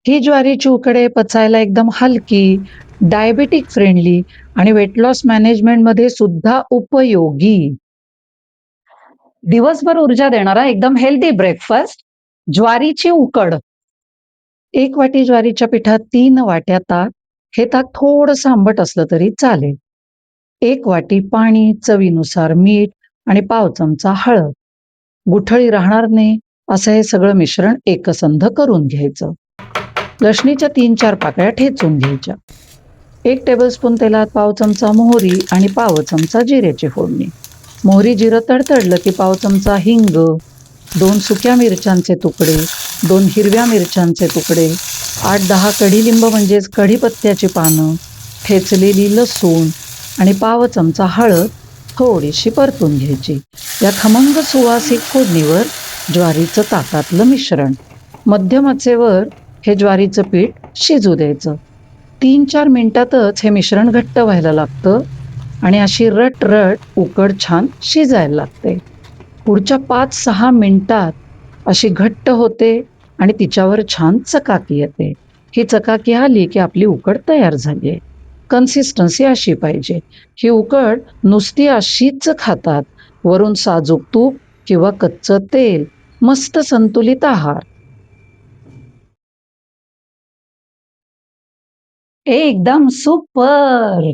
ही ज्वारीची उकडे पचायला एकदम हलकी, डायबेटिक फ्रेंडली आणि वेट लॉस मॅनेजमेंटमध्ये सुद्धा उपयोगी. दिवसभर ऊर्जा देणारा एकदम हेल्दी ब्रेकफास्ट, ज्वारीची उकड. 1 वाटी ज्वारीच्या पिठात 3 वाट्या ताक. हे ताक थोडंसं आंबट असलं तरी चालेल. 1 वाटी पाणी, चवीनुसार मीठ आणि पाव चमचा हळद. गुठळी राहणार नाही असं हे सगळं मिश्रण एकसंध करून घ्यायचं. लसणीच्या 3-4 पाकळ्या ठेचून घ्यायच्या. 1 टेबलस्पून तेलात पाव चमचा मोहरी आणि पाव चमचा जिऱ्याची फोडणी. मोहरी जिरं तडतडलं की पाव चमचा हिंग, 2 सुक्या मिरच्यांचे तुकडे, 2 हिरव्या मिरच्यांचे तुकडे, 8-10 कढीलिंब म्हणजेच कढीपत्त्याची पानं, ठेचलेली लसूण आणि पाव चमचा हळद थोडीशी परतून घ्यायची. या खमंग सुवासिक फोडणीवर ज्वारीचं ताकातलं मिश्रण. मध्यम आचेवर हे ज्वारीचं पीठ शिजू द्यायचं. 3-4 मिनिटातच हे मिश्रण घट्ट व्हायला लागतं आणि अशी रट-रट उकड छान शिजायला लागते. पुढच्या 5-6 मिनिटात अशी घट्ट होते आणि तिच्यावर छान चकाकी येते. ही चकाकी आली की आपली उकड तयार झाली आहे. कन्सिस्टन्सी अशी पाहिजे. ही उकड नुसती अशीच खातात. वरून साजूक तूप किंवा कच्चं तेल. मस्त संतुलित आहार. एकदम सुपर!